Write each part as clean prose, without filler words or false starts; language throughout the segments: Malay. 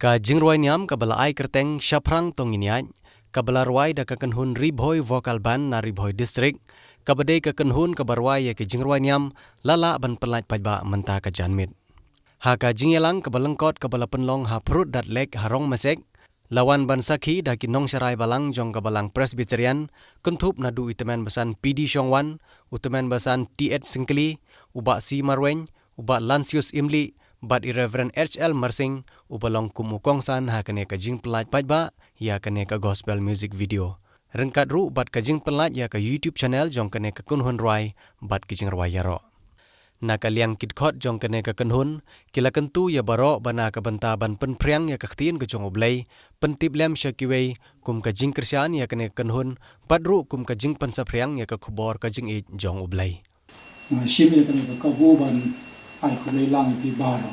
Ka jingruai niam ka bala ai kerteng syaprang tong iniaj, ka bala ruai da ka kenhun ribhoi vokal ban na ribhoi distrik, ka badai ka kenhun ka barwai ya ke jingruai niam lala ban pelaj pajba menta ka janmit. Ha ka jingyelang ka balengkot ka bala penlong ha perut dat lek harong masek, lawan ban sakhi da ki nong syarai balang jong ka balang Presbyterian, kentup nadu itemen basan PD Shongwan, utemen basan T.H. Singkli, ubak C. Marweny, ubak Lancius Imli, bat Irreverend H.L. Mersing, ubalong kumukongsan ha kene ka jing pelaj pajba, ya kene ka gospel music video. Rengkat ru bat ka jing pelaj ya ka YouTube channel jong kene ka kunhun ruai, bat ki jing ruai yaro. Na ka liang kidkhot jong kene ka kenhun, kila kentu ya baro bana ka benta ban penpriang ya ka khtiin ka jong oblay, pentip lem syakiway kum ka jing kersian ya kene ka kenhun, bat ru kum ka jing pensapriang ya ka khubor ka jing ij jong oblay. Sim ya kene ka kabuban ai ko lay lang di baro.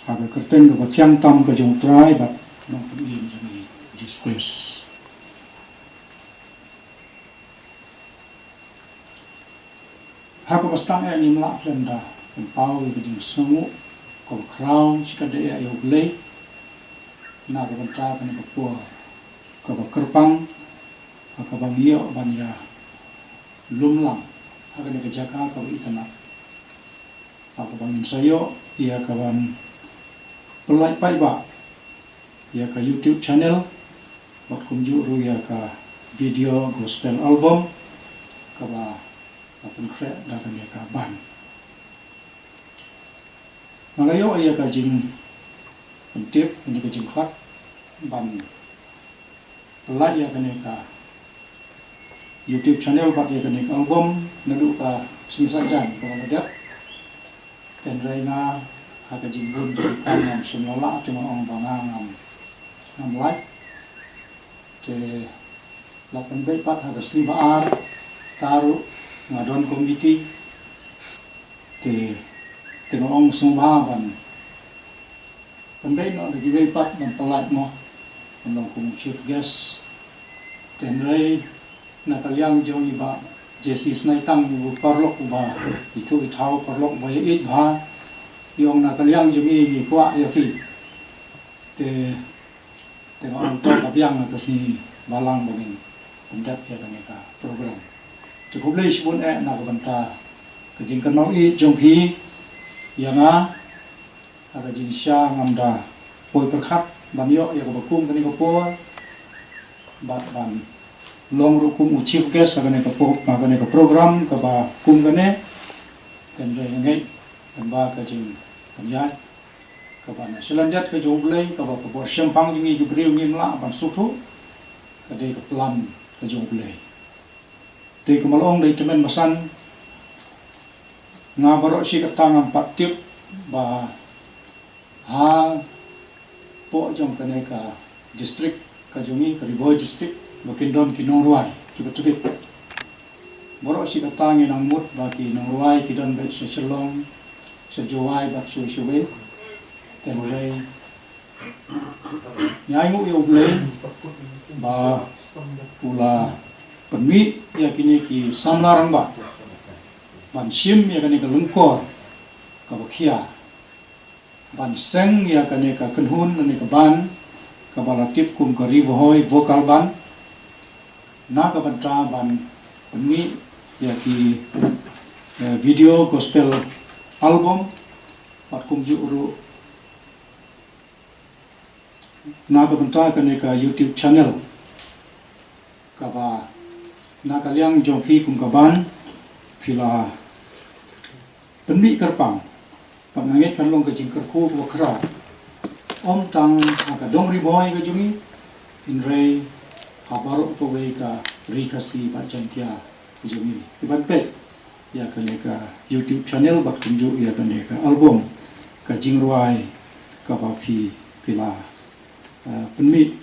Aga kerteng ka tiang tam ka jong try bat no pin jong disgrace. Hako bastang ay ni mlak flenda pau ka jong sungu ko crown sika de ay oblay na ka banta ka ni ko ka kerpang ka bang iyo ban ya lumlang aga ni ka jaka ka itana. Ako bangin sayo, iya kawan pelaj pajba, iya ka YouTube channel, bak kumjuru iya ka video gospel album, kaba apun kre dakan iya ka ban. Malayo iya ka jing pentip, ini ka jing khot, ban pelaj iya ka ka YouTube channel, bak iya ka album, nadu ka semisajan, kaba nadak. Dan rena haka jimbun kan yang semula cuma orang bangang ngam like te lapan bepat haka slibaar taru ngadon komiti te orang semua ban pendai no lagi bepat dan pelat mo pendong kum chief guest dan rei nakaliang jong iba Jesi snaitang bu parlok ba itu itau parlok ba it ba yung nakaliang jumi ni kwa ya fi te orang to kabiang na kasi balang bangin pendat ya kaneka program te publish pun na banta kajing kanau I jong hi yang aga jin sha ngamda poi perkhat banyo ya ko bakum kani ko po bat ban long rukum chief guest agane ka program ka ba kum gane ten re ngai ten ba ka jing kamya ka ba na selanjat ka joblay ka ba ka bor syampang jingi jubril ngimla ban sutu ka de ka plan ka joblay te ka malong dei temen masan nga baro si ka tangam patip ba ha po jong kane ka district ka jungi ka riboi district makin don kinong ruai kibetubit borok si katangi nang mut baki nong ruai kidon bet sa chelong sa juwai bak suwe temurai nyai mu yo blay ba pula penmi ya kini ki samlarang ba ban sim ya kani ka lengkor ka bakia ban seng ya kani ka kenhun ni ka ban ka balatip kum ka rivohoi vokal ban na ka banta ban pengi ya ki video gospel album pat kum juru na ka banta ka YouTube channel ka ba na ka liang jong phi kum ka ban phila penmi kerpang panganget kan long ka jing kerku ko kra om tang ka dongri boy ka jungi in rei habarok pawai ka rikasi bacantia jumi iban pet ya ka YouTube channel bak tunjuk ya ka album ka jingruai ka ba phi pila penmi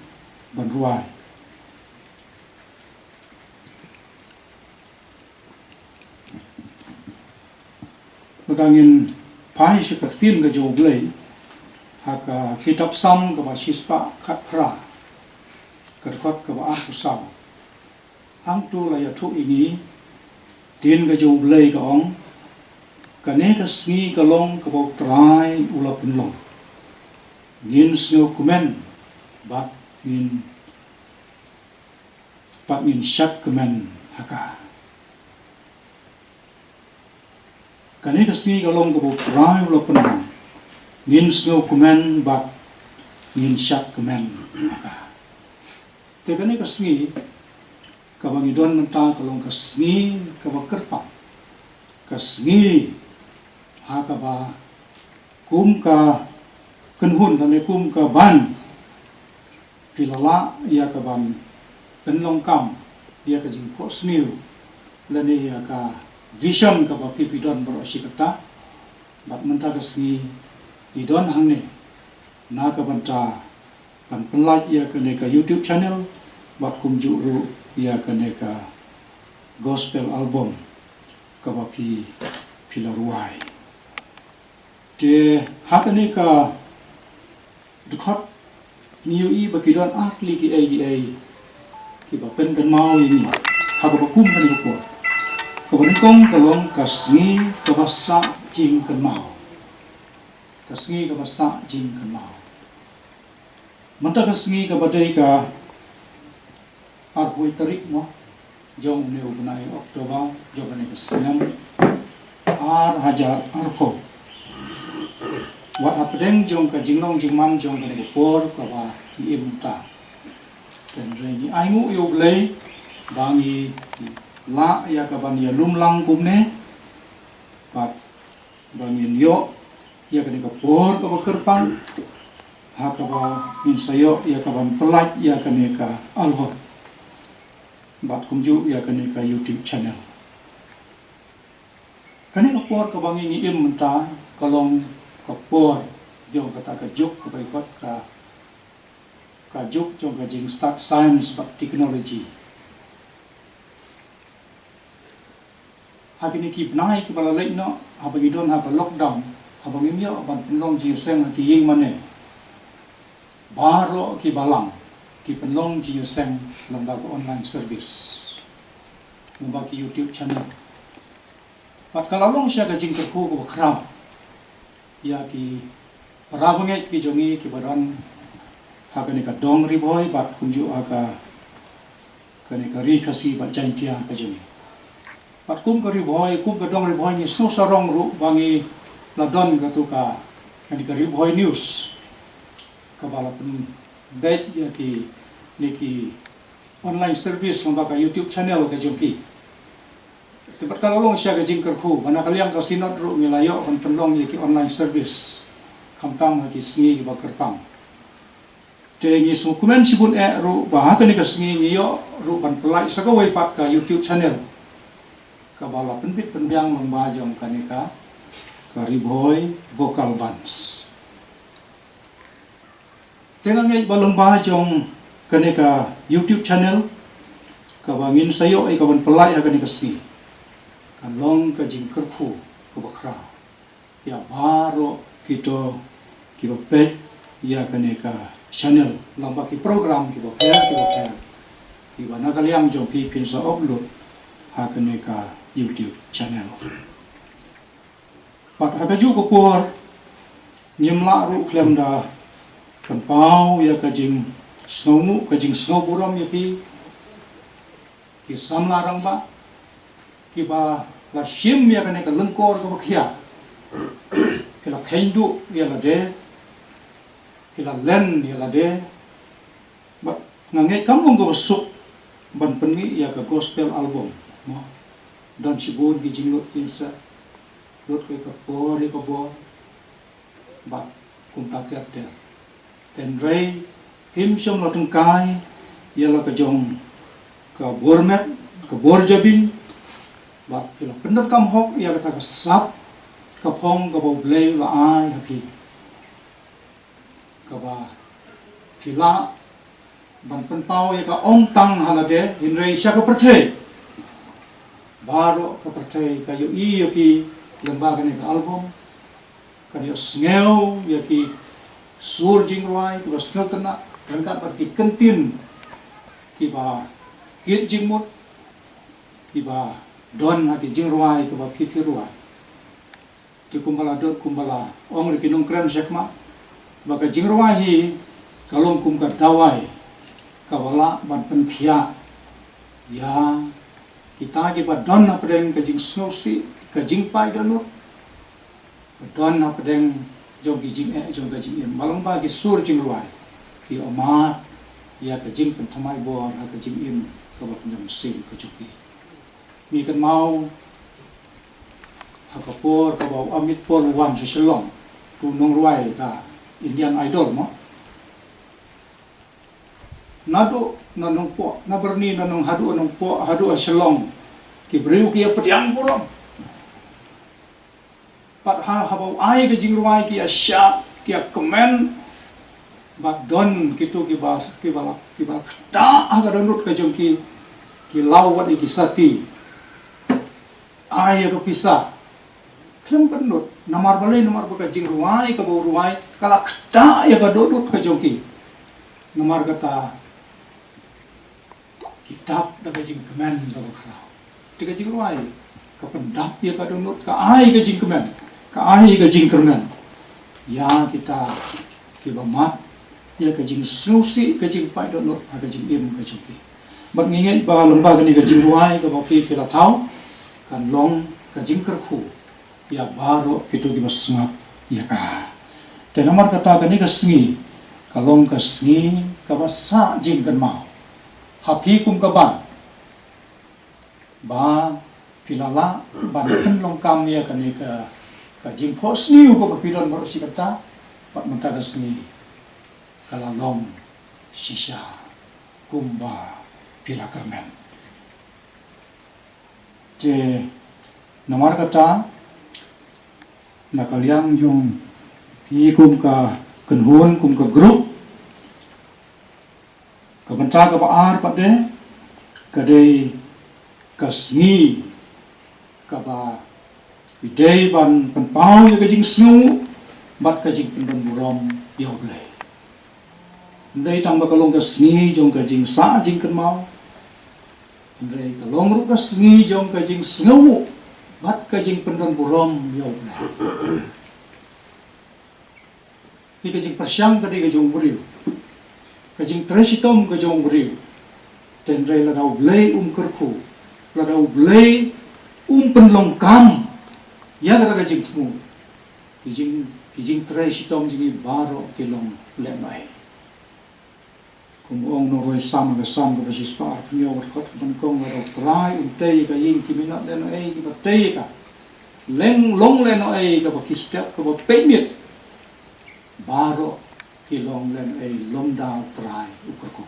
ban ruai Pagangin pai syakatin ka joblay haka kitab sam ka ba sispa khatra kerkot ka ba usam ang tu la ya thu ini tin ka joblay ka ong kane ka sngi ka long ka ba trai ula pun long ngin snow kumen bat ngin shat kumen haka kani kasi galong ko prai lo penang ngin snow kumen bat ngin shat kumen haka te kani kasi kabangidon menta kalong kasngi kabakerpa kasngi haka ba kum ka kenhun kami kum ka ban pilala ia ka ban penlong kam dia ka jing pos new lani ia ka vision ka ba pipidon bro sikata bat menta kasngi idon hangne na ka banta pan penlaj ia ka ne ka YouTube channel bat kum juru ia ka ne ka gospel album ka ba pilaruai te hak ni ka dukhat niu i bakidon akli ki ai ki ba pen mau ini hak ba kum kan ko ko ban kong kalong kasngi ka basa jing kan mau kasngi ka basa jing kan mau manta kasngi ka badai ka arpui tarik mo jong ne ubnai oktober jong ne kasnyam hajar arko wat apdeng jong ka jinglong jingman jong ka ne por ka ba ti imta dan reni aingu yo blei bangi la ya ka ban ya lumlang kumne pat bangin yo ya ka ne ka por ka ba kerpang ha ka ba min sayo ya ka ban pelaj ya ka ne ka alva bat kumju ya ka ne ka YouTube channel kani ka por ka bangi ni imta kalong kapor jong kata ka juk ka baikot ka juk jong ka jing start science but technology habini ki nai ki bala lek no habagi don ha lockdown habagi mio ban penlong ji seng ki ying mane baro ki balang ki penlong ji seng lembaga online service lembaga YouTube channel pat kalalong siya ka jing terku ko kram ya ki rabanget ki jongi ki baran hakane ka dong riboy bat kunju aka kane ka ri khasi bat jantia ka jongi bat kum ka riboy kum ka dong riboy ni so sarong ru bangi ladon ka tu ka kane ka riboy news ka bala pun bet ya ki niki online service lembaga YouTube channel ka jongi Tibat kalolong siya ka jingkar ku, mana kaliang ka sinot ru milayo kan penlong ki online service, kamtang ki singi ki bakerpang. Te ngi sukumen sibun ru bahaka ni ka singi ngiyo ru pan pelai sa kawai pat ka YouTube channel. Ka bala penpit penbiang membajong kanika ka riboy vocal bands. Tengah ngai balong bajong kanika YouTube channel ka bangin sayo ay ka ban pelai ka ni ka singi. Kalong ka jingkar ku ka bakra ya baro kito ki bapet ya kane ka channel lamba ki program ki bapet ki bana kaliang jong pi pin sa upload ha kane ka YouTube channel pat ha ka ju ko por nyemla ru klem da kan pau ya ka jing snow ka jing snow buram ya ki samla rang ba ki ba la shim ya kane ka lengkor ka bakhia kila khendu ya la de kila len ya la de ba ngangai kamong go suk ban pengi ya ka gospel album mo dan sibun gi jingot kinsa lot ka por ka bo ba kum ta ter ten rei him shom la tungkai ya la ka jong ka bormet ka borjabin bat kila pendar kam hok ya kata sap ka phong ka bo blei la ai hapi ka ba kila ban pen pau ya ka ong tang halade hinrei sya ka perthei baro ka perthei ka yo i ki lembaga ni ka album ka yo sneu ya ki sur jingwai ka sneu tana kan ka perti kentin ki ba kit jingmut ki ba don hati jingruai ke bapiti ruai ti kumbala dot kumbala ong ri kinung kran sekma baka jingruahi kalong kum ka dawai kawala ban penkhia ya kita ki badon na pedeng ka jing snosi ka jing pai danut badon na pedeng jong ki jing jong ka jing malong ba ki sur jingruai ki oma ya ka jing pen thamai bo ha ka jing im ka ba jam sing ka juki mi kan mau ha ka por ka ba amit por wan se shalom tu nong ruai ka Indian Idol mo nado nanong po na berni nanong hadu nanong po hadu shalom ki breu ki pediang purom pat ha habau ai ke jingruai ki asya ki komen bak don kitu ki ba ta aga donut ka jong ki law wat ki sati ai ko pisah klem penut namar balai namar ka jingruai ka bau ruai kalak ta ya ka donut ka jong ki namar kata kitab daga jing kemen daga khalau tiga jing ruai ka pendap ya ka donut ka ai ka jing kemen ka ai ka jing kemen ya kita mat ya ka jing susi ka jing pai donut ka jing im ka jing ki bak nginget ba lembaga ni ka jing ruai ka boki kila tau kan long ka jing kerku ya baru kitu ki basngap ya ka dan namar kata ka ni ka sengi kalong ka sengi ka basa jing kan mau hapi kum kaban ba pilala ban ken long kam ya kan ka jing pos niu ko pidon mo si kata pat mentara sni kala long shisha kumba pila kermen je nomor kata na kaliang jong pi kum ka kenhun kum ka grup kebenca ke baar pada kadai kasngi kaba idei ban penpau ya kajing snu bat kajing pendon burom ya blai ndai tang ba kalong kasngi jong kajing sa jing kenmau ndai kalong ru kasngi jong kajing snu bat kajing pendon burom ya blai ni kajing pasyang kadai kajong buriu kajing tresitom kajong beriu tenrai ladau blai kerku ladau blai penlong kam ya kata kajing temu kajing tresitom jingi baro kilong lemai kumong no roi sam ka basis par pnyo kot bankong ladau trai tei kajing kiminat leno ai ki batei ka leng long leno ai ka bakistep ka bapemit baro kilong len ai lom dao trai ukurku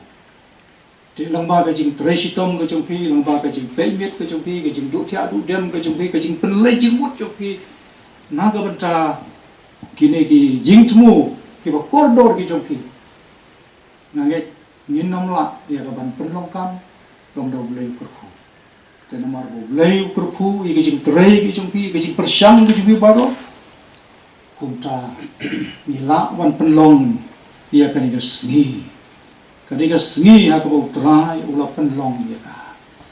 ti long ba ka jing tresitom ka jong pi long ba ka jing pemit ka jong pi ka jing du thia du dem ka jong pi ka jing penlei jing mut jong pi na ka banta kini ki jing tmu ki ba kordor ki jong pi nganget ngin nom la ya ka ban penlong kam long dau lei ukurku te namar bo lei ukurku i ka jing trei ki jong pi ka jing persyang ki jong pi baro kumta mila wan penlong ia kaniga sengi ha ka bau trai ula penlong ia ka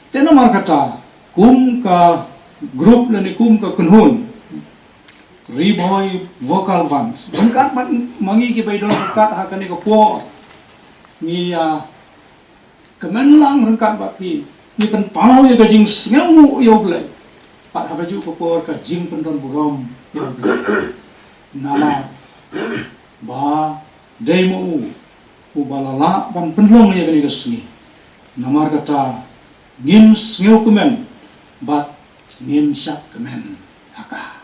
tena mar kata kum ka grup lani kum ka kunhun riboy vocal vans bangkat mangi ki baidon kat ha kaniga po ni kemenlang rengkat bapi ni pen pau ia ka jing sngau ia blai pat ha baju ko por ka jing pendon burom ia blai nama ba demo ubalala ban penlong ya kani kesni namar kata ngin sngeu kemen bat ngin syak kemen haka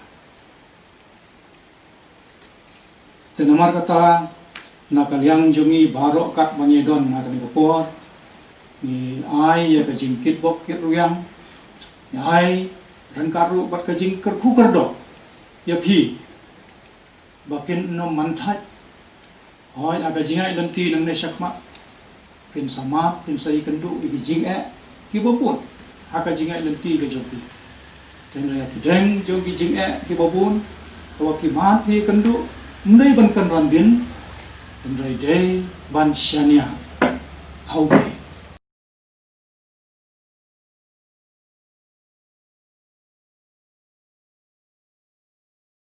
te namar kata na kaliang jongi barok kat bangedon na kani kopor ni ai ya ka jingkit bok kit ruyang ya ai rengkaru bat ka jing kerku kerdo ya phi bakin no manthai hoi aga jingai lenti nang ne sakma pin sama pin sai kendu i jing ki bopun aga jingai lenti ke jopi ten ya pideng jogi jing ki bopun ko ki mat hi kendu ndai ban kan randin ndai dei ban syania hau